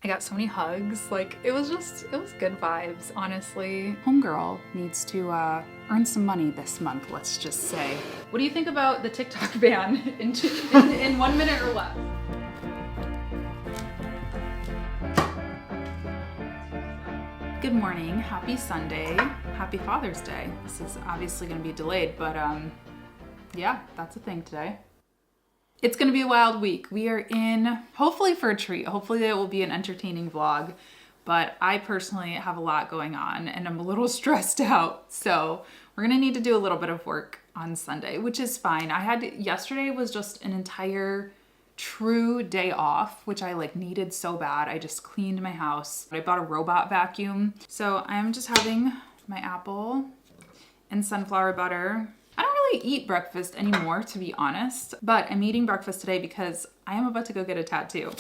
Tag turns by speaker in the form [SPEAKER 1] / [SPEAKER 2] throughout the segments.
[SPEAKER 1] I got so many hugs. Like, it was good vibes, honestly. Homegirl needs to earn some money this month, let's just say. What do you think about the TikTok ban in 1 minute or less? Good morning, happy Sunday, happy Father's Day. This is obviously gonna be delayed, but yeah, that's a thing today. It's gonna be a wild week. We are in, hopefully for a treat. Hopefully it will be an entertaining vlog, but I personally have a lot going on and I'm a little stressed out. So we're gonna need to do a little bit of work on Sunday, which is fine. Yesterday was just an entire true day off, which I needed so bad. I just cleaned my house. I bought a robot vacuum. So I'm just having my apple and sunflower butter. I don't really eat breakfast anymore, to be honest, but I'm eating breakfast today because I am about to go get a tattoo.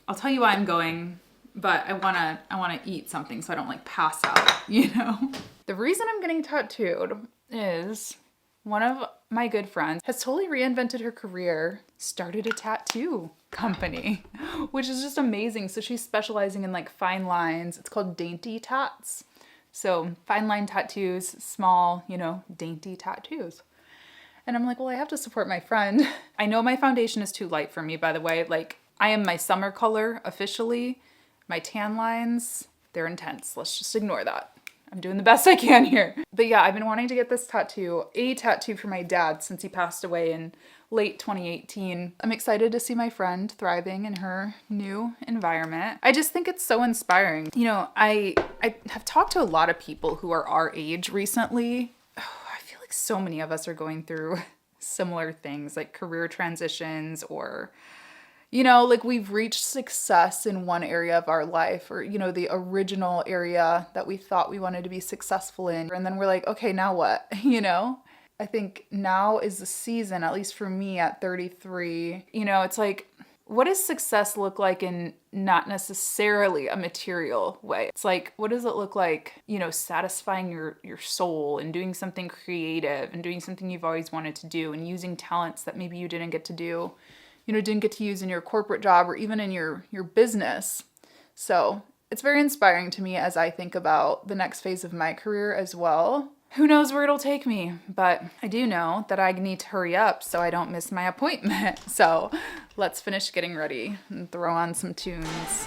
[SPEAKER 1] I'll tell you why I'm going, but I wanna eat something so I don't pass out, you know? The reason I'm getting tattooed is one of my good friends has totally reinvented her career, started a tattoo company, which is just amazing. So she's specializing in fine lines. It's called Dainty Tats. So fine line tattoos, small, dainty tattoos. And I'm like, well, I have to support my friend. I know my foundation is too light for me, by the way. I am my summer color officially. My tan lines, they're intense. Let's just ignore that. I'm doing the best I can here. But yeah, I've been wanting to get this tattoo, a tattoo for my dad since he passed away in late 2018. I'm excited to see my friend thriving in her new environment. I just think it's so inspiring. I have talked to a lot of people who are our age recently. Oh, I feel like so many of us are going through similar things, like career transitions or we've reached success in one area of our life or, the original area that we thought we wanted to be successful in. And then we're like, okay, now what? I think now is the season, at least for me at 33, it's what does success look like in not necessarily a material way? It's what does it look like, satisfying your soul and doing something creative and doing something you've always wanted to do and using talents that maybe you didn't get to do, didn't get to use in your corporate job or even in your business. So it's very inspiring to me as I think about the next phase of my career as well. Who knows where it'll take me, but I do know that I need to hurry up so I don't miss my appointment. So let's finish getting ready and throw on some tunes.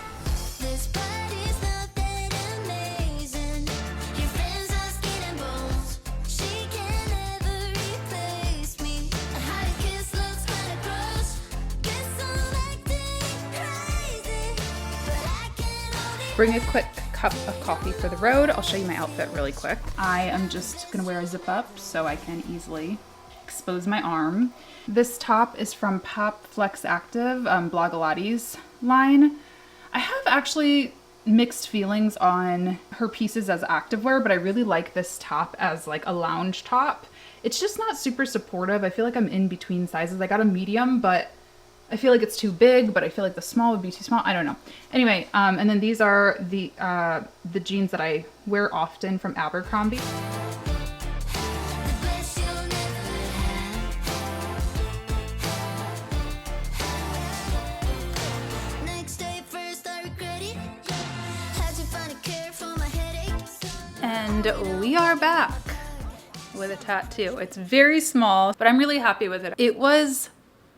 [SPEAKER 1] Bring a quick cup of coffee for the road. I'll show you my outfit really quick. I am just gonna wear a zip up so I can easily expose my arm. This top is from Pop Flex Active, Blogilates line. I have actually mixed feelings on her pieces as activewear, but I really like this top as a lounge top. It's just not super supportive. I feel like I'm in between sizes. I got a medium, but I feel like it's too big, but I feel like the small would be too small. I don't know. Anyway, and then these are the jeans that I wear often from Abercrombie. And we are back with a tattoo. It's very small, but I'm really happy with it. It was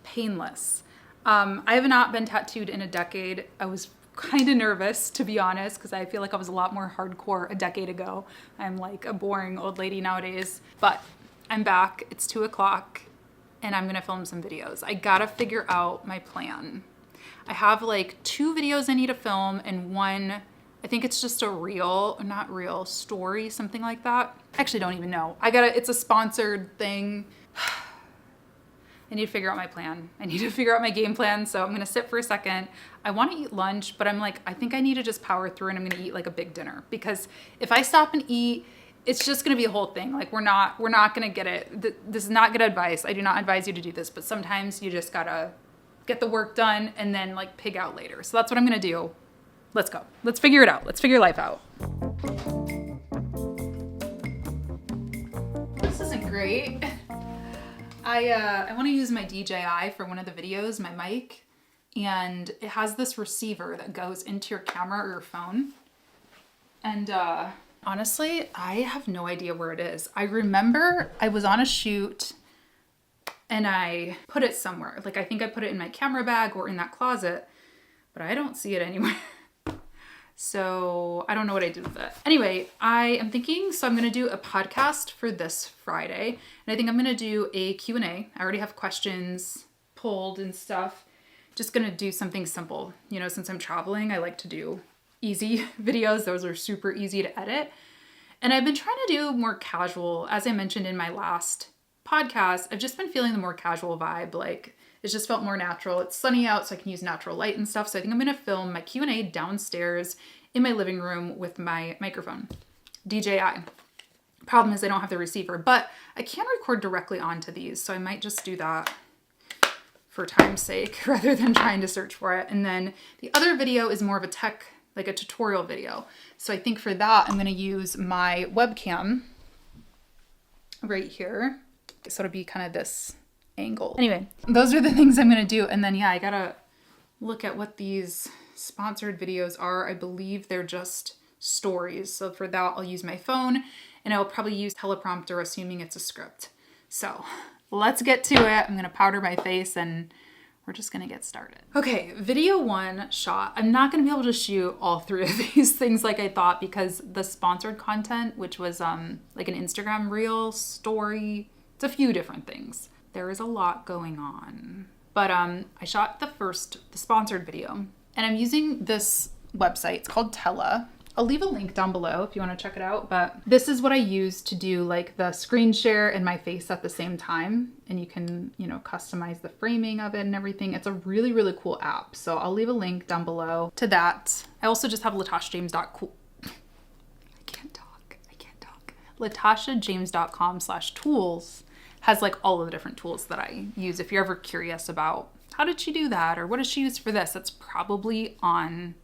[SPEAKER 1] painless. I have not been tattooed in a decade. I was kind of nervous, to be honest, because I feel like I was a lot more hardcore a decade ago. I'm like a boring old lady nowadays, but I'm back. It's 2 o'clock and I'm gonna film some videos. I gotta figure out my plan. I have 2 videos I need to film and one, I think it's just a reel, not reel, story, something like that. I actually don't even know. It's a sponsored thing. I need to figure out my plan. I need to figure out my game plan. So I'm gonna sit for a second. I wanna eat lunch, but I'm I think I need to just power through and I'm gonna eat a big dinner because if I stop and eat, it's just gonna be a whole thing. We're not gonna get it. This is not good advice. I do not advise you to do this, but sometimes you just gotta get the work done and then pig out later. So that's what I'm gonna do. Let's go. Let's figure it out. Let's figure life out. This isn't great. I want to use my DJI for one of the videos, my mic, and it has this receiver that goes into your camera or your phone. And honestly, I have no idea where it is. I remember I was on a shoot and I put it somewhere. Like, I think I put it in my camera bag or in that closet, but I don't see it anywhere. So I don't know what I did with it. Anyway, I am thinking, so I'm going to do a podcast for this Friday. And I think I'm going to do a Q&A. I already have questions pulled and stuff. Just going to do something simple. You know, since I'm traveling, I like to do easy videos. Those are super easy to edit. And I've been trying to do more casual. As I mentioned in my last podcast, I've just been feeling the more casual vibe. Like, it's just felt more natural. It's sunny out, so I can use natural light and stuff. So I think I'm going to film my Q&A downstairs in my living room with my microphone, DJI. Problem is I don't have the receiver, but I can record directly onto these. So I might just do that for time's sake rather than trying to search for it. And then the other video is more of a tech, like a tutorial video. So I think for that, I'm going to use my webcam right here. So it'll be kind of this angle. Anyway, those are the things I'm going to do. And then, yeah, I got to look at what these sponsored videos are. I believe they're just stories. So for that, I'll use my phone and I'll probably use teleprompter, assuming it's a script. So let's get to it. I'm going to powder my face and we're just going to get started. Okay, video one shot. I'm not going to be able to shoot all three of these things like I thought because the sponsored content, which was like an Instagram reel story, it's a few different things. There is a lot going on. But I shot the sponsored video, and I'm using this website. It's called Tella. I'll leave a link down below if you want to check it out. But this is what I use to do like the screen share and my face at the same time. And you can, you know, customize the framing of it and everything. It's a really, really cool app. So I'll leave a link down below to that. I also just have latashajames.com. I can't talk. latashajames.com/tools has like all of the different tools that I use. If you're ever curious about how did she do that or what does she use for this, that's probably on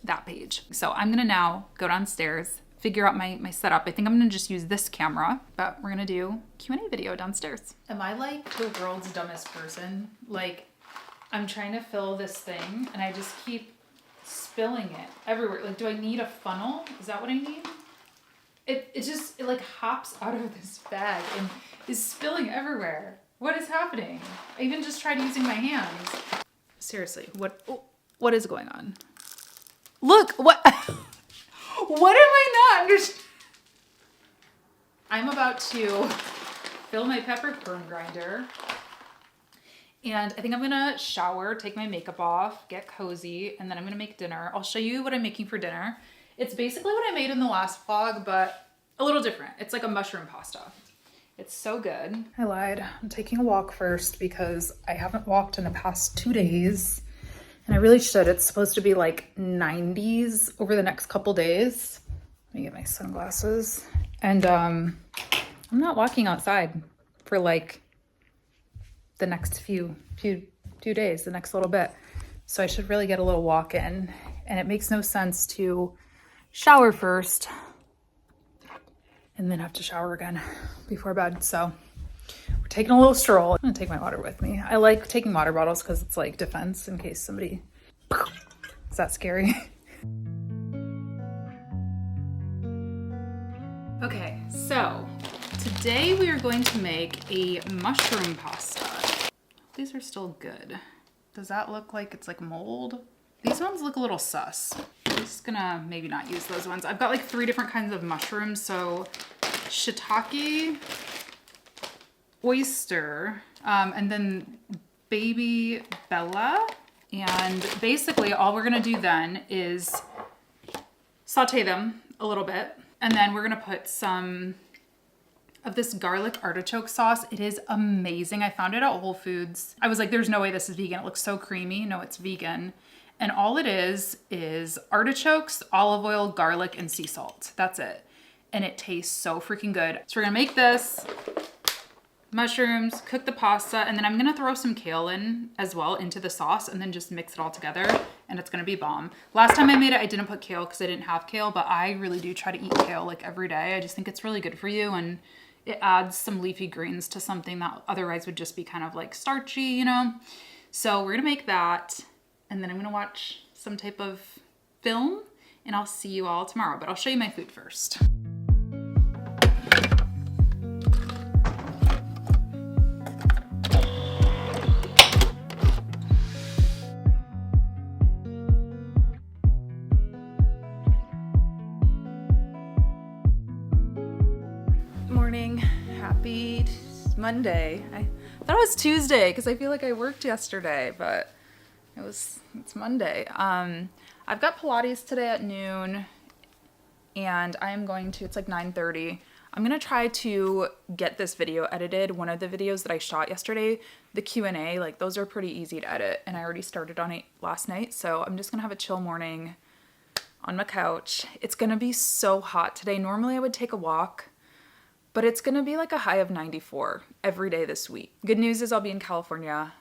[SPEAKER 1] that page. So I'm gonna now go downstairs, figure out my setup. I think I'm gonna just use this camera, but we're gonna do Q&A video downstairs. Am I like the world's dumbest person? Like, I'm trying to fill this thing and I just keep spilling it everywhere. Like, do I need a funnel? Is that what I need? It like hops out of this bag and is spilling everywhere. What is happening? I even just tried using my hands. Seriously, what is going on? Look, what am I not understanding? I'm about to fill my peppercorn grinder. And I think I'm gonna shower, take my makeup off, get cozy, and then I'm gonna make dinner. I'll show you what I'm making for dinner. It's basically what I made in the last vlog, but a little different. It's like a mushroom pasta. It's so good. I lied. I'm taking a walk first because I haven't walked in the past 2 days. And I really should. It's supposed to be like 90s over the next couple days. Let me get my sunglasses. And I'm not walking outside for like the next few days, the next little bit. So I should really get a little walk in. And it makes no sense to shower first and then have to shower again before bed. So we're taking a little stroll. I'm gonna take my water with me. I like taking water bottles because it's like defense in case somebody, is that scary? Okay, so today we are going to make a mushroom pasta. These are still good. Does that look like it's like mold? These ones look a little sus. I'm just gonna maybe not use those ones. I've got like 3 different kinds of mushrooms. So shiitake, oyster, and then baby bella. And basically all we're gonna do then is saute them a little bit. And then we're gonna put some of this garlic artichoke sauce. It is amazing. I found it at Whole Foods. I was like, there's no way this is vegan. It looks so creamy. No, it's vegan. And all it is artichokes, olive oil, garlic, and sea salt. That's it. And it tastes so freaking good. So we're gonna make this, mushrooms, cook the pasta, and then I'm gonna throw some kale in as well into the sauce and then just mix it all together and it's gonna be bomb. Last time I made it, I didn't put kale because I didn't have kale, but I really do try to eat kale like every day. I just think it's really good for you and it adds some leafy greens to something that otherwise would just be kind of like starchy, you know? So we're gonna make that. and then I'm gonna watch some type of film, and I'll see you all tomorrow, but I'll show you my food first. Morning, happy Monday. I thought it was Tuesday because I feel like I worked yesterday, but it's Monday. I've got Pilates today at noon, and I am going to, it's like 9:30. I'm gonna try to get this video edited. One of the videos that I shot yesterday, the Q&A, like those are pretty easy to edit, and I already started on it last night, so I'm just gonna have a chill morning on my couch. It's gonna be so hot today. Normally I would take a walk, but it's gonna be like a high of 94 every day this week. Good news is I'll be in California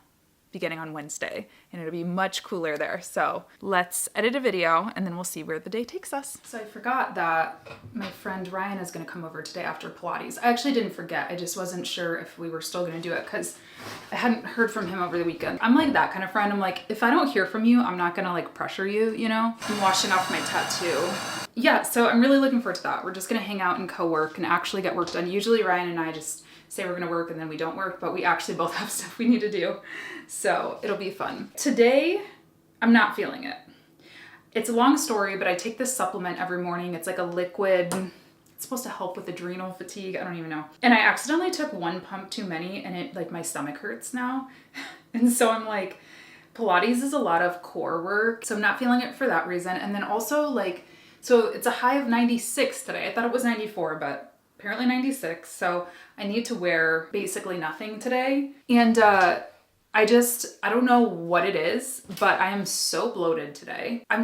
[SPEAKER 1] beginning on Wednesday, and it'll be much cooler there. So let's edit a video and then we'll see where the day takes us. So I forgot that my friend Ryan is gonna come over today after Pilates. I actually didn't forget. I just wasn't sure if we were still gonna do it because I hadn't heard from him over the weekend. I'm like that kind of friend. I'm like, if I don't hear from you, I'm not gonna like pressure you, you know? I'm washing off my tattoo. Yeah, so I'm really looking forward to that. We're just gonna hang out and co-work and actually get work done. Usually Ryan and I just say we're gonna work and then we don't work, but we actually both have stuff we need to do. So it'll be fun. Today, I'm not feeling it. It's a long story, but I take this supplement every morning. It's like a liquid. It's supposed to help with adrenal fatigue. I don't even know. And I accidentally took one pump too many, and it like my stomach hurts now. And so I'm like, Pilates is a lot of core work. So I'm not feeling it for that reason. And then also like, so it's a high of 96 today. I thought it was 94, but apparently 96. So I need to wear basically nothing today. And I don't know what it is, but I am so bloated today. I'm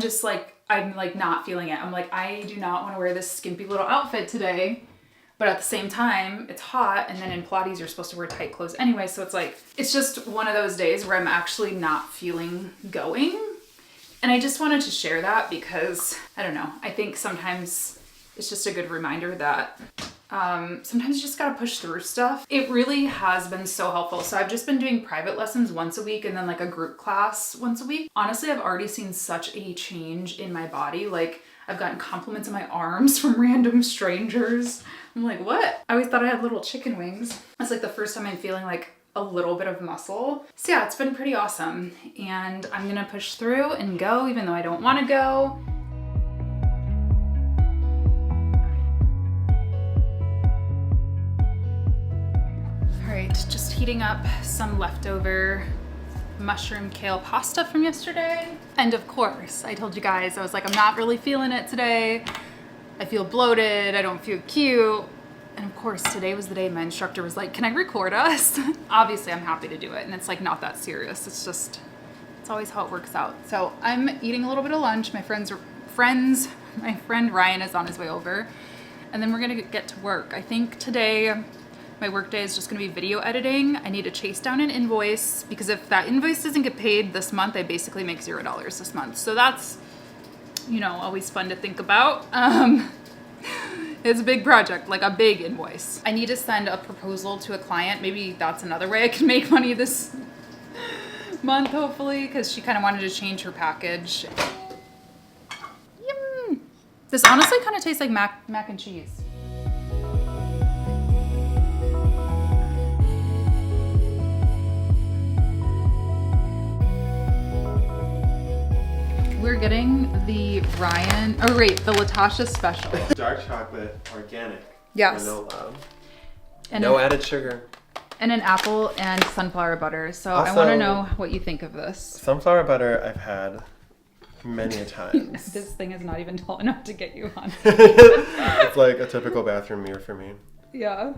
[SPEAKER 1] like not feeling it. I'm like, I do not want to wear this skimpy little outfit today. But at the same time, it's hot. And then in Pilates, you're supposed to wear tight clothes anyway. So it's like, it's just one of those days where I'm actually not feeling going. And I just wanted to share that because, I don't know, I think sometimes it's just a good reminder that sometimes you just gotta push through stuff. It really has been so helpful. So I've just been doing private lessons once a week and then like a group class once a week. Honestly, I've already seen such a change in my body. Like I've gotten compliments on my arms from random strangers. I'm like, what? I always thought I had little chicken wings. That's like the first time I'm feeling like a little bit of muscle. So yeah, it's been pretty awesome. And I'm gonna push through and go even though I don't wanna go. Just heating up some leftover mushroom kale pasta from yesterday. And of course, I told you guys, I was like, I'm not really feeling it today. I feel bloated, I don't feel cute. And of course, today was the day my instructor was like, can I record us? Obviously, I'm happy to do it. And it's like not that serious. It's just, it's always how it works out. So I'm eating a little bit of lunch. My friend Ryan is on his way over. And then we're gonna get to work. I think today, my work day is just gonna be video editing. I need to chase down an invoice because if that invoice doesn't get paid this month, I basically make $0 this month. So that's, you know, always fun to think about. It's a big project, like a big invoice. I need to send a proposal to a client. Maybe that's another way I can make money this month, hopefully, because she kind of wanted to change her package. Yum. This honestly kind of tastes like mac and cheese. We're getting the Latasha special.
[SPEAKER 2] Dark chocolate, organic.
[SPEAKER 1] Yes.
[SPEAKER 2] Granola.
[SPEAKER 1] And
[SPEAKER 2] no added sugar.
[SPEAKER 1] And an apple and sunflower butter. So
[SPEAKER 2] Also,
[SPEAKER 1] I want to know what you think of this.
[SPEAKER 2] Sunflower butter I've had many a times.
[SPEAKER 1] This thing is not even tall enough to get you on.
[SPEAKER 2] It's like a typical bathroom mirror for me.
[SPEAKER 1] Yeah.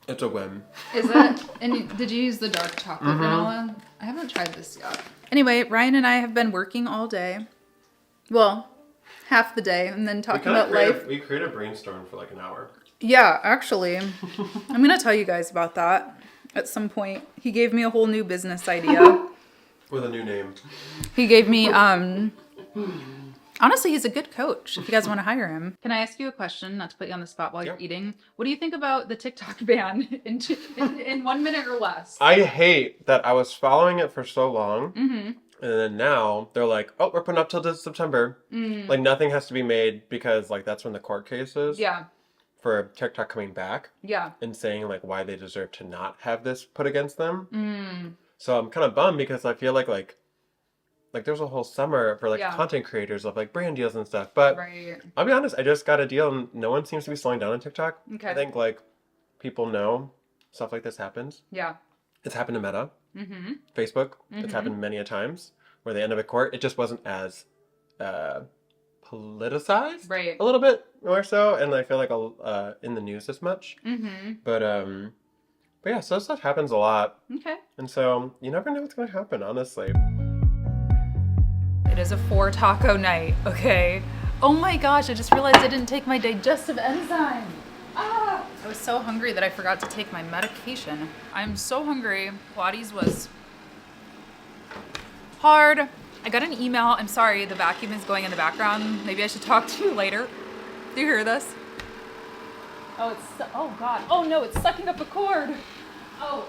[SPEAKER 2] It's a whim.
[SPEAKER 1] Is it? And did you use the dark chocolate vanilla? I haven't tried this yet. Anyway, Ryan and I have been working all day. Well, half the day, and then talking about life.
[SPEAKER 2] We created a brainstorm for like an hour.
[SPEAKER 1] Yeah, actually. I'm going to tell you guys about that at some point. He gave me a whole new business idea.
[SPEAKER 2] With a new name.
[SPEAKER 1] He gave me, honestly, he's a good coach if you guys want to hire him. Can I ask you a question, not to put you on the spot while you're eating? What do you think about the TikTok ban in 1 minute or less?
[SPEAKER 2] I hate that I was following it for so long, And then now they're like, oh, we're putting up till this September. Like nothing has to be made because like that's when the court case is.
[SPEAKER 1] Yeah.
[SPEAKER 2] For TikTok coming back.
[SPEAKER 1] Yeah.
[SPEAKER 2] And saying like why they deserve to not have this put against them. So I'm kind of bummed because I feel like there's a whole summer for like content creators of like brand deals and stuff. But I'll be honest, I just got a deal and no one seems to be slowing down on TikTok. Okay. I think like people know stuff like this happens. Yeah. It's happened to Meta. Facebook. It's happened many a times where they end up at court. It just wasn't as politicized, a little bit more so, and I feel like in the news as much. But yeah, so stuff happens a lot. Okay. And so you never know what's gonna happen, honestly.
[SPEAKER 1] It is a 4 taco night. Okay. Oh my gosh! I just realized I didn't take my digestive enzyme. I was so hungry that I forgot to take my medication. I'm so hungry. Pilates was hard. I got an email. I'm sorry, the vacuum is going in the background. Maybe I should talk to you later. Do you hear this? Oh, oh God. Oh no, it's sucking up a cord. Oh,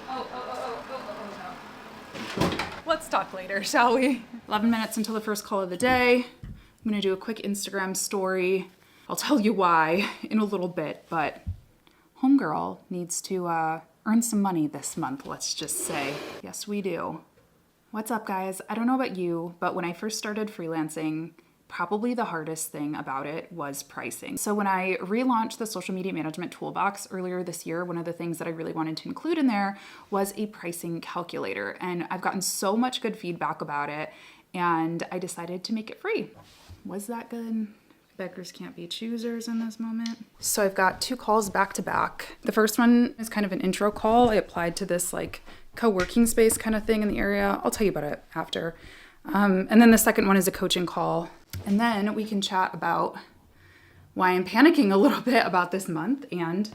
[SPEAKER 1] no. Let's talk later, shall we? 11 minutes until the first call of the day. I'm gonna do a quick Instagram story. I'll tell you why in a little bit, but homegirl needs to earn some money this month, let's just say. Yes, we do. What's up, guys? I don't know about you, but when I first started freelancing, probably the hardest thing about it was pricing. So when I relaunched the social media management toolbox earlier this year, one of the things that I really wanted to include in there was a pricing calculator. And I've gotten so much good feedback about it, and I decided to make it free. Was that good? Beggars can't be choosers in this moment. So I've got 2 calls back to back. The first one is kind of an intro call. I applied to this like co-working space kind of thing in the area. I'll tell you about it after. And then the second one is a coaching call. And then we can chat about why I'm panicking a little bit about this month and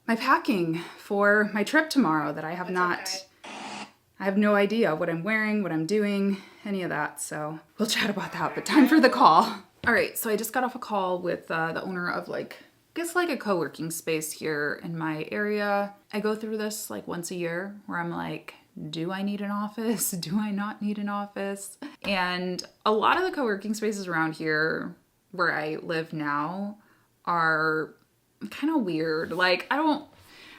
[SPEAKER 1] my packing for my trip tomorrow that I have I have no idea what I'm wearing, what I'm doing, any of that. So we'll chat about that, but time for the call. All right, so I just got off a call with the owner of I guess a co-working space here in my area. I go through this once a year where I'm like, do I need an office? Do I not need an office? And a lot of the co-working spaces around here where I live now are kind of weird.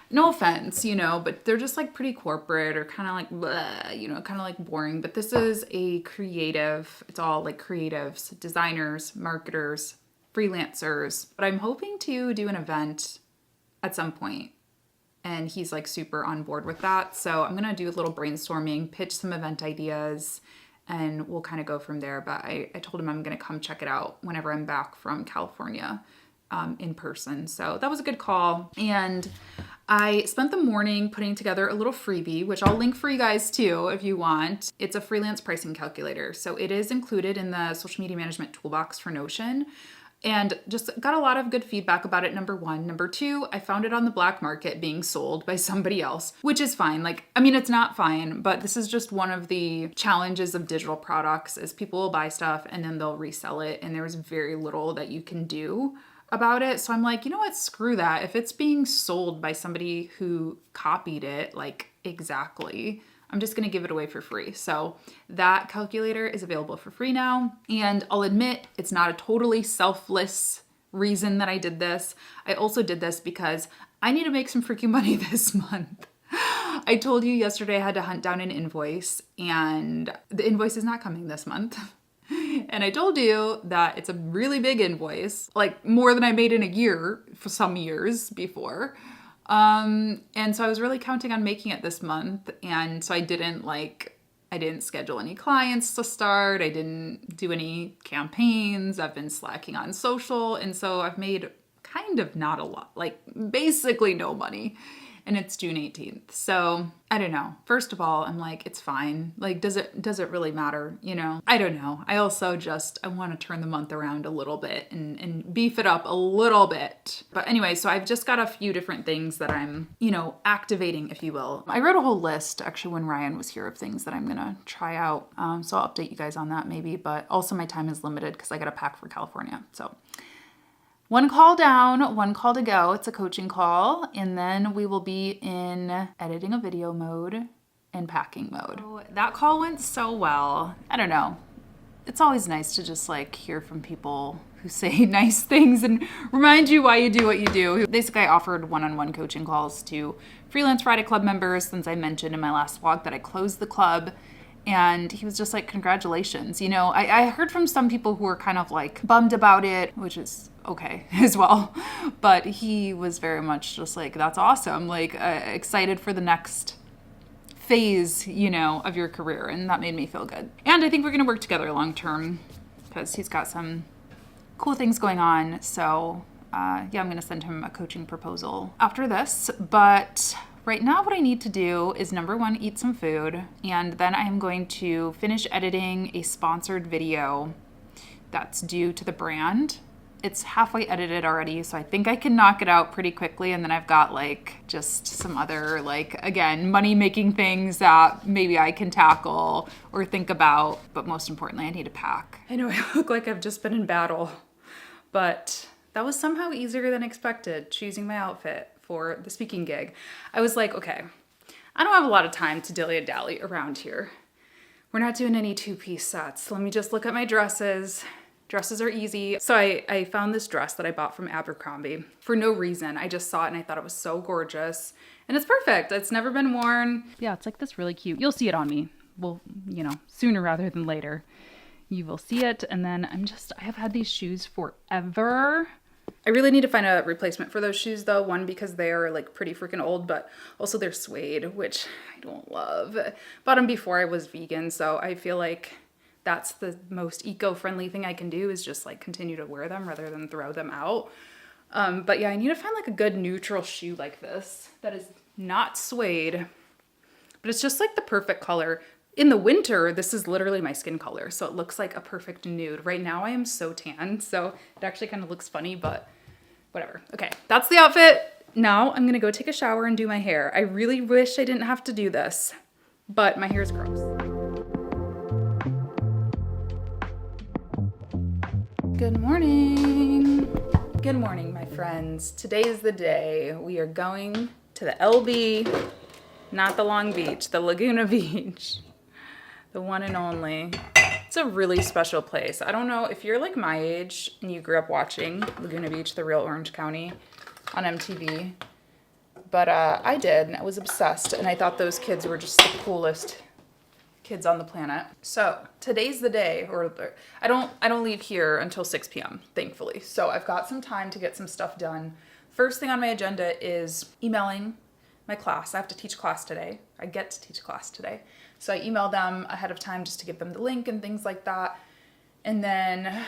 [SPEAKER 1] No offense, but they're just pretty corporate or kind of bleh, kind of boring. But this is a creative, it's all creatives, designers, marketers, freelancers. But I'm hoping to do an event at some point, and he's super on board with that. So I'm gonna do a little brainstorming, pitch some event ideas, and we'll kind of go from there. But I told him I'm gonna come check it out whenever I'm back from California in person. So that was a good call. And I spent the morning putting together a little freebie, which I'll link for you guys too if you want. It's a freelance pricing calculator. So it is included in the social media management toolbox for Notion. And just got a lot of good feedback about it, number 1. Number 2, I found it on the black market being sold by somebody else, which is fine. It's not fine, but this is just one of the challenges of digital products is people will buy stuff and then they'll resell it, and there's very little that you can do about it. So I'm like, you know what, screw that. If it's being sold by somebody who copied it, exactly, I'm just gonna give it away for free. So that calculator is available for free now. And I'll admit, it's not a totally selfless reason that I did this. I also did this because I need to make some freaking money this month. I told you yesterday I had to hunt down an invoice, and the invoice is not coming this month. And I told you that it's a really big invoice, more than I made in a year for some years before. And so I was really counting on making it this month. And so I didn't schedule any clients to start. I didn't do any campaigns. I've been slacking on social. And so I've made kind of not a lot, basically no money. And it's June 18th. So I don't know. First of all, I'm it's fine. Does it really matter? I don't know. I also I want to turn the month around a little bit and beef it up a little bit. But anyway, so I've just got a few different things that I'm, activating, if you will. I wrote a whole list actually when Ryan was here of things that I'm going to try out. So I'll update you guys on that maybe, but also my time is limited because I got to pack for California. So 1 call down, 1 call to go. It's a coaching call. And then we will be in editing a video mode in packing mode. Oh, that call went so well. I don't know. It's always nice to just like hear from people who say nice things and remind you why you do what you do. Basically, I offered one-on-one coaching calls to Freelance Friday Club members since I mentioned in my last vlog that I closed the club. And he was just like, congratulations. You know, I heard from some people who were kind of like bummed about it, which is okay as well. But he was very much just like, that's awesome. Like excited for the next phase, you know, of your career. And that made me feel good. And I think we're going to work together long term because he's got some cool things going on. So yeah, I'm going to send him a coaching proposal after this. But right now what I need to do is number one, eat some food. And then I'm going to finish editing a sponsored video that's due to the brand. It's halfway edited already, so I think I can knock it out pretty quickly. And then I've got like just some other like, again, money-making things that maybe I can tackle or think about. But most importantly, I need to pack. I know I look like I've just been in battle, but that was somehow easier than expected, choosing my outfit for the speaking gig. I was like, okay, I don't have a lot of time to dilly-dally around here. We're not doing any two-piece sets. Let me just look at my dresses. Dresses are easy. So I found this dress that I bought from Abercrombie for no reason. I just saw it and I thought it was so gorgeous. And it's perfect. It's never been worn. Yeah, it's like this really cute. You'll see it on me. Well, you know, sooner rather than later. You will see it. And then I have had these shoes forever. I really need to find a replacement for those shoes though. One, because they are like pretty freaking old, but also they're suede, which I don't love. Bought them before I was vegan, so I feel like that's the most eco-friendly thing I can do is just like continue to wear them rather than throw them out. But yeah, I need to find like a good neutral shoe like this that is not suede, but it's just like the perfect color. In the winter, this is literally my skin color, so it looks like a perfect nude. Right now I am so tan, so it actually kind of looks funny, but whatever. Okay, that's the outfit. Now I'm gonna go take a shower and do my hair. I really wish I didn't have to do this, but my hair is gross. Good morning. Good morning, my friends. Today is the day. We are going to the LB, not the Long Beach, the Laguna Beach, the one and only. It's a really special place. I don't know if you're like my age and you grew up watching Laguna Beach, the real Orange County on MTV, but I did, and I was obsessed, and I thought those kids were just the coolest kids on the planet. So today's the day, or I don't leave here until 6 p.m. thankfully. So I've got some time to get some stuff done. First thing on my agenda is emailing my class. I have to teach class today. I get to teach class today. So I emailed them ahead of time just to give them the link and things like that. And then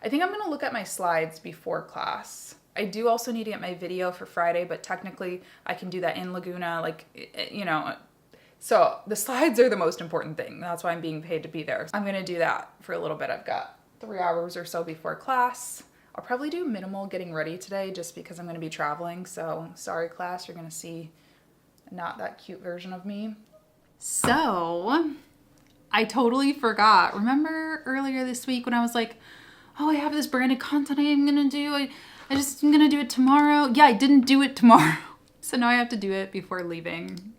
[SPEAKER 1] I think I'm gonna look at my slides before class. I do also need to get my video for Friday, but technically I can do that in Laguna, like, you know. So the slides are the most important thing. That's why I'm being paid to be there. I'm gonna do that for a little bit. I've got 3 hours or so before class. I'll probably do minimal getting ready today just because I'm gonna be traveling. So sorry class, you're gonna see not that cute version of me. So I totally forgot. Remember earlier this week when I was like, oh, I have this branded content I'm gonna do. I'm gonna do it tomorrow. Yeah, I didn't do it tomorrow. So now I have to do it before leaving,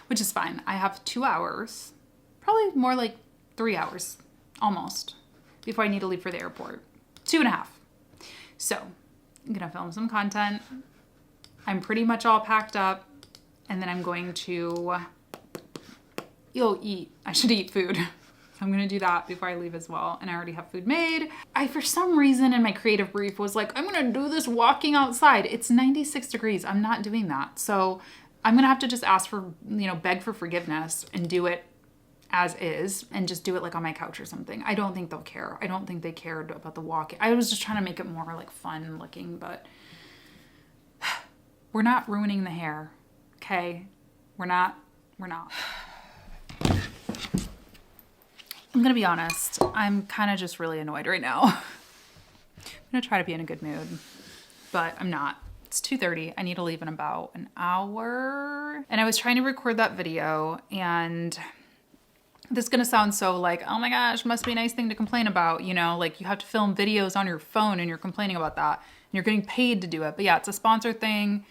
[SPEAKER 1] which is fine. I have 2 hours, probably more like 3 hours, almost, before I need to leave for the airport. 2.5. So I'm gonna film some content. I'm pretty much all packed up, and then I'm going to eat. I should eat food. I'm gonna do that before I leave as well. And I already have food made. I, for some reason in my creative brief, was like, I'm gonna do this walking outside. It's 96 degrees. I'm not doing that. So I'm gonna have to just ask for, beg for forgiveness and do it as is and just do it like on my couch or something. I don't think they'll care. I don't think they cared about the walking. I was just trying to make it more like fun looking, but we're not ruining the hair, okay? We're not. I'm gonna be honest. I'm kind of just really annoyed right now. I'm gonna try to be in a good mood, but I'm not. It's 2:30. I need to leave in about an hour. And I was trying to record that video, and this is gonna sound so like, oh my gosh, must be a nice thing to complain about, like you have to film videos on your phone and you're complaining about that and you're getting paid to do it. But yeah, it's a sponsored thing.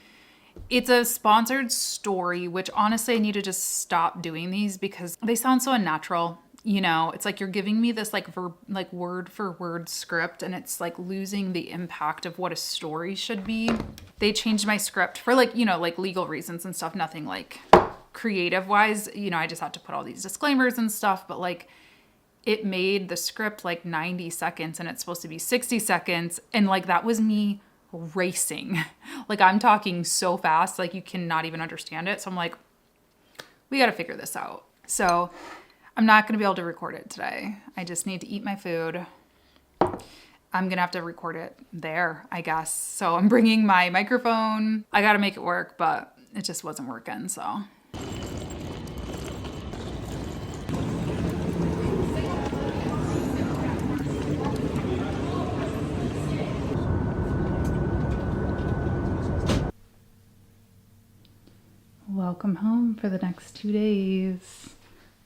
[SPEAKER 1] It's a sponsored story, which honestly I need to just stop doing these because they sound so unnatural. You know, it's like you're giving me this like word for word script, and it's like losing the impact of what a story should be. They changed my script for like, you know, like legal reasons and stuff, nothing like creative wise. You know, I just had to put all these disclaimers and stuff, but like it made the script like 90 seconds and it's supposed to be 60 seconds. And like that was me racing. Like I'm talking so fast, like you cannot even understand it. So I'm like, we got to figure this out. So I'm not going to be able to record it today. I just need to eat my food. I'm going to have to record it there, I guess. So I'm bringing my microphone. I got to make it work, but it just wasn't working. So welcome home for the next 2 days.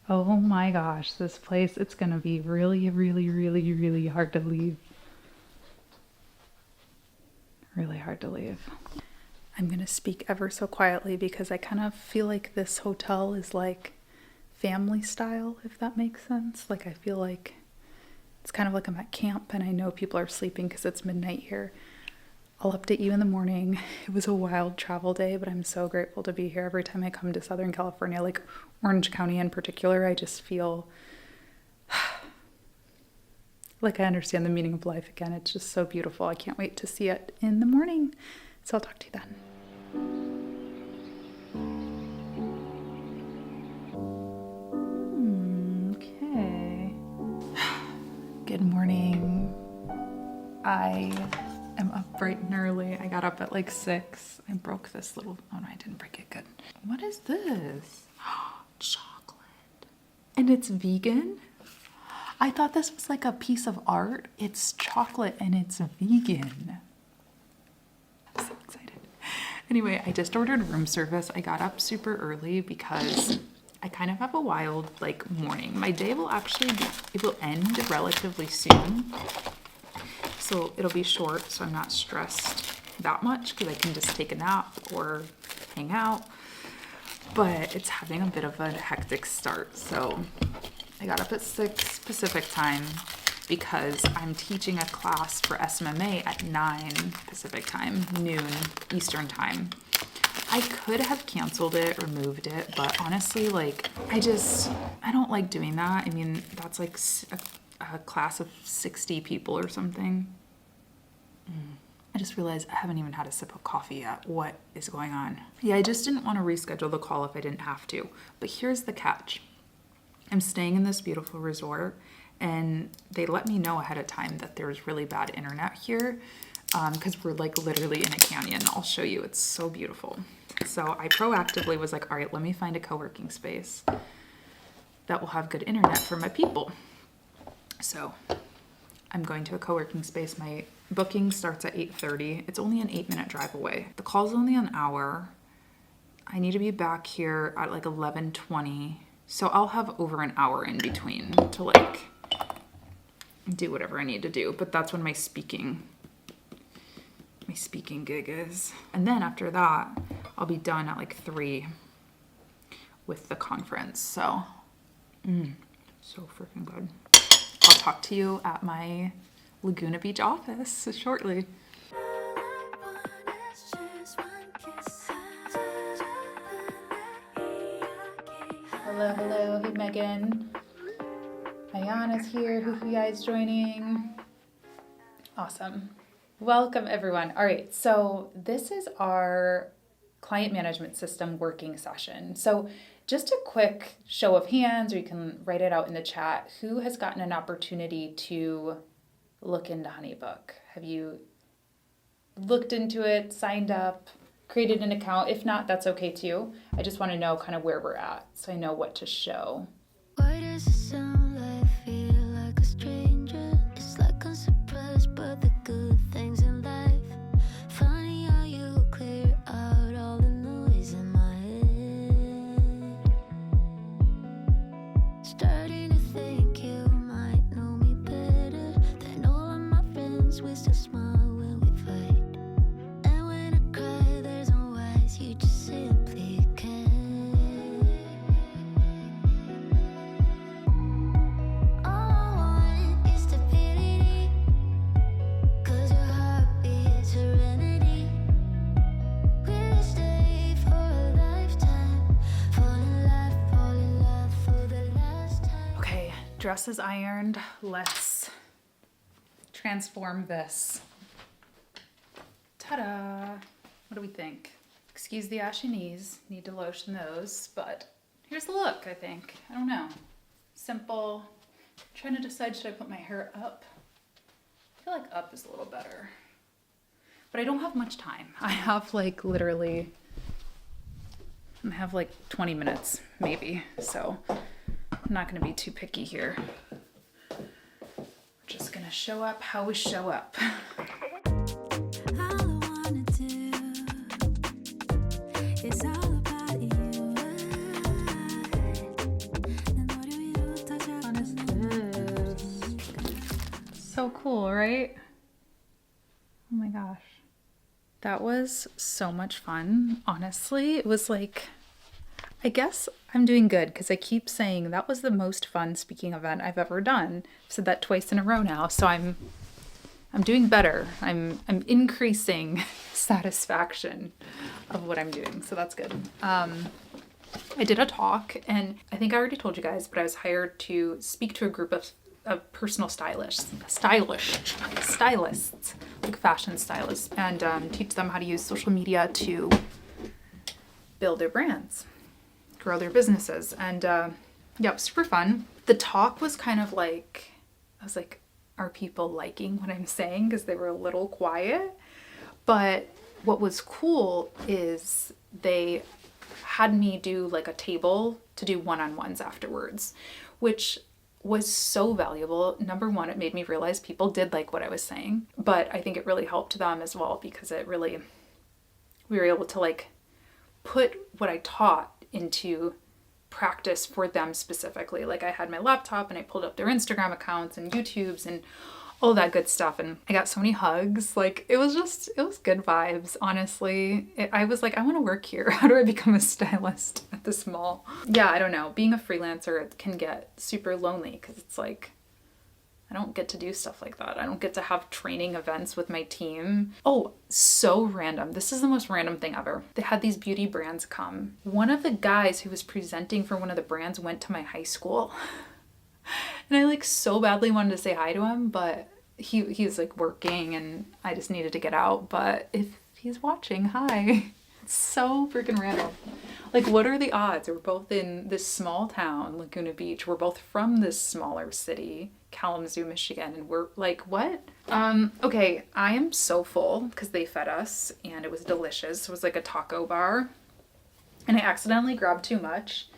[SPEAKER 1] Oh my gosh, this place, it's gonna be really, really, really, really hard to leave. Really hard to leave. I'm gonna speak ever so quietly because I kind of feel like this hotel is like family style, if that makes sense. Like I feel like it's kind of like I'm at camp and I know people are sleeping because it's midnight here. I'll update you in the morning. It was a wild travel day, but I'm so grateful to be here. Every time I come to Southern California, like Orange County in particular, I just feel like I understand the meaning of life again. It's just so beautiful. I can't wait to see it in the morning. So I'll talk to you then. Okay. Good morning. I am up bright and early. I got up at like 6. I broke this little, oh no, I didn't break it, good. What is this? Chocolate. And it's vegan? I thought this was like a piece of art. It's chocolate and it's vegan. I'm so excited. Anyway, I just ordered room service. I got up super early because I kind of have a wild like morning. My day will actually it will end relatively soon. So it'll be short, so I'm not stressed that much because I can just take a nap or hang out. But it's having a bit of a hectic start. So I got up at 6 Pacific time because I'm teaching a class for SMMA at 9 Pacific time, noon Eastern time. I could have canceled it or moved it, but honestly, like, I don't like doing that. I mean, that's like a class of 60 people or something. I just realized I haven't even had a sip of coffee yet. What is going on? Yeah, I just didn't want to reschedule the call if I didn't have to. But here's the catch. I'm staying in this beautiful resort, and they let me know ahead of time that there's really bad internet here because we're like literally in a canyon. I'll show you. It's so beautiful. So I proactively was like, all right, let me find a co-working space that will have good internet for my people. So I'm going to a co-working space. My booking starts at 8:30. It's only an 8-minute drive away. The call's only an hour. I need to be back here at like 11:20. So I'll have over an hour in between to like do whatever I need to do. But that's when my speaking gig is. And then after that, I'll be done at like 3 with the conference. So, so freaking good. I'll talk to you at my Laguna Beach office shortly. Hello, hey Megan. Ayana's here, Huhuya is joining. Awesome. Welcome everyone. All right, so this is our client management system working session. So just a quick show of hands, or you can write it out in the chat. Who has gotten an opportunity to look into HoneyBook? Have you looked into it, signed up, created an account? If not, that's okay too. I just want to know kind of where we're at so I know what to show.
[SPEAKER 3] Why does it sound like I feel like a stranger? It's like I'm surprised by the good things in life. Funny how you clear out all the noise in my head. Starting to think you might know me better than all of my friends. We still smile when we fight. And when I cry, there's no eyes. You
[SPEAKER 1] Dress is ironed. Let's transform this. Ta-da! What do we think? Excuse the ashy knees. Need to lotion those, but here's the look, I think. I don't know. Simple. I'm trying to decide, should I put my hair up? I feel like up is a little better. But I don't have much time. I have like literally, I have like 20 minutes maybe. So I'm not gonna be too picky here. We're just gonna show up how we show up. So cool, right? Oh my gosh. That was so much fun. Honestly, it was like, I guess I'm doing good because I keep saying that was the most fun speaking event I've ever done. I've said that twice in a row now, so I'm doing better. I'm increasing satisfaction of what I'm doing, so that's good. I did a talk, and I think I already told you guys, but I was hired to speak to a group of personal stylists, like fashion stylists, and teach them how to use social media to build their brands, grow their businesses. And yeah, it was super fun. The talk was kind of like, I was like, are people liking what I'm saying? Because they were a little quiet. But what was cool is they had me do like a table to do one-on-ones afterwards, which was so valuable. Number one, it made me realize people did like what I was saying, but I think it really helped them as well because it really, we were able to like put what I taught into practice for them specifically. Like I had my laptop and I pulled up their Instagram accounts and YouTubes and all that good stuff. And I got so many hugs. Like it was good vibes, honestly. I was like, I want to work here. How do I become a stylist at this mall? Yeah, I don't know. Being a freelancer can get super lonely because it's like, I don't get to do stuff like that. I don't get to have training events with my team. Oh, so random. This is the most random thing ever. They had these beauty brands come. One of the guys who was presenting for one of the brands went to my high school. And I like so badly wanted to say hi to him, but he's like working and I just needed to get out. But if he's watching, hi. It's so freaking random. Like, what are the odds? We're both in this small town, Laguna Beach. We're both from this smaller city, Kalamazoo, Michigan. And we're like, what? Okay, I am so full because they fed us and it was delicious. It was like a taco bar. And I accidentally grabbed too much.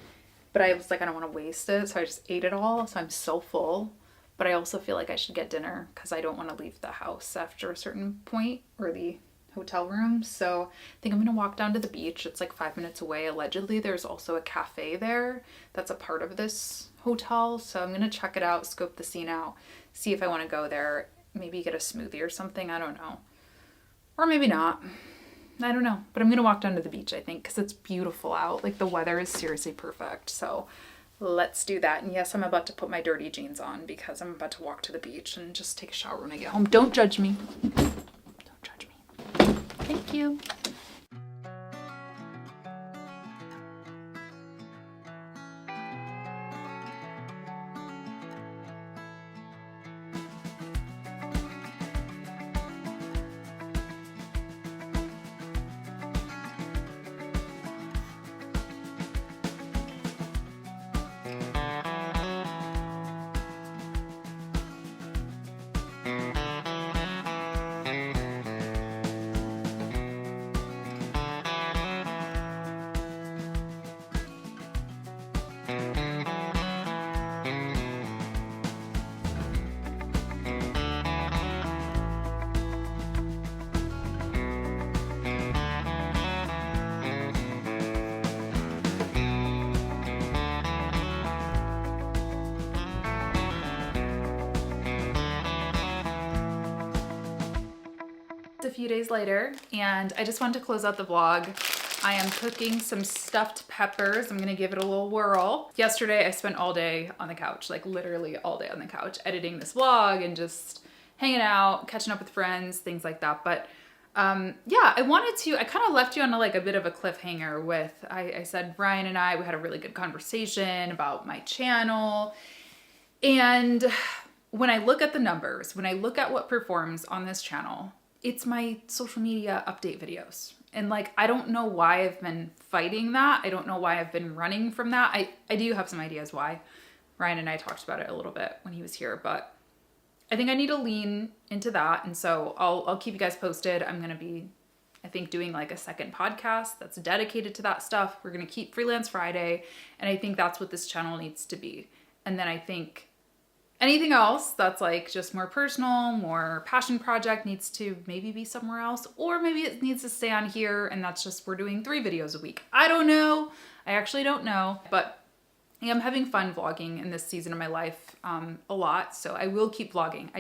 [SPEAKER 1] But I was like, I don't want to waste it. So I just ate it all. So I'm so full. But I also feel like I should get dinner because I don't want to leave the house after a certain point or the hotel room. So I think I'm going to walk down to the beach. It's like 5 minutes away. Allegedly, there's also a cafe there that's a part of this hotel. So I'm going to check it out, scope the scene out, see if I want to go there, maybe get a smoothie or something. I don't know. Or maybe not. I don't know, but I'm gonna walk down to the beach, I think, because it's beautiful out. Like the weather is seriously perfect. So let's do that. And yes, I'm about to put my dirty jeans on because I'm about to walk to the beach and just take a shower when I get home. Don't judge me. Don't judge me. Thank you. A few days later, and I just wanted to close out the vlog. I am cooking some stuffed peppers. I'm gonna give it a little whirl. Yesterday I spent all day on the couch, like literally all day on the couch, editing this vlog and just hanging out, catching up with friends, things like that. But yeah, I kind of left you on a bit of a cliffhanger with, I said Brian and we had a really good conversation about my channel. And when I look at the numbers, when I look at what performs on this channel, it's my social media update videos. And like, I don't know why I've been fighting that. I don't know why I've been running from that. I do have some ideas why. Ryan and I talked about it a little bit when he was here, but I think I need to lean into that. And so I'll keep you guys posted. I'm going to be, I think, doing like a second podcast that's dedicated to that stuff. We're going to keep Freelance Friday. And I think that's what this channel needs to be. And then I think anything else that's like just more personal, more passion project needs to maybe be somewhere else, or maybe it needs to stay on here and that's just, we're doing 3 videos a week. I don't know. I actually don't know, but I am having fun vlogging in this season of my life a lot. So I will keep vlogging.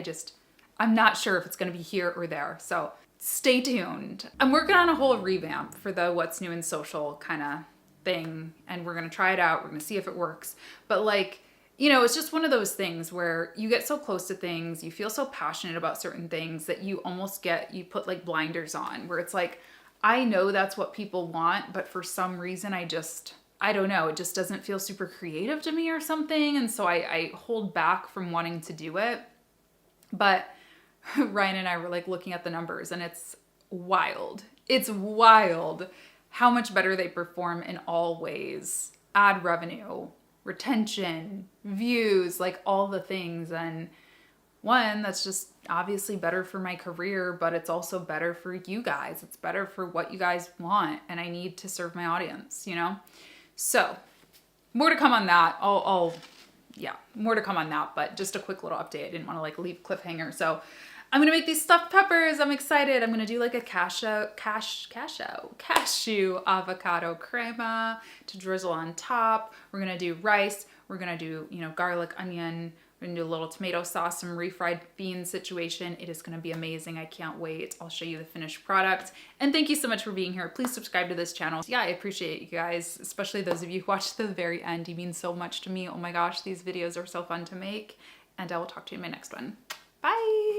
[SPEAKER 1] I'm not sure if it's going to be here or there. So stay tuned. I'm working on a whole revamp for the what's new in social kind of thing. And we're going to try it out. We're going to see if it works. But like, you know, it's just one of those things where you get so close to things, you feel so passionate about certain things that you almost you put like blinders on, where it's like, I know that's what people want, but for some reason I don't know, it just doesn't feel super creative to me or something. And so I hold back from wanting to do it. But Ryan and I were like looking at the numbers and it's wild. It's wild how much better they perform in all ways. Ad revenue, retention, views, like all the things. And one, that's just obviously better for my career, but it's also better for you guys. It's better for what you guys want. And I need to serve my audience, you know? So more to come on that. More to come on that, but just a quick little update. I didn't want to like leave cliffhanger. So I'm going to make these stuffed peppers. I'm excited. I'm going to do like a cashew avocado crema to drizzle on top. We're going to do rice. We're going to do, you know, garlic, onion. We're going to do a little tomato sauce, some refried bean situation. It is going to be amazing. I can't wait. I'll show you the finished product. And thank you so much for being here. Please subscribe to this channel. Yeah, I appreciate you guys, especially those of you who watched to the very end. You mean so much to me. Oh my gosh, these videos are so fun to make. And I will talk to you in my next one. Bye.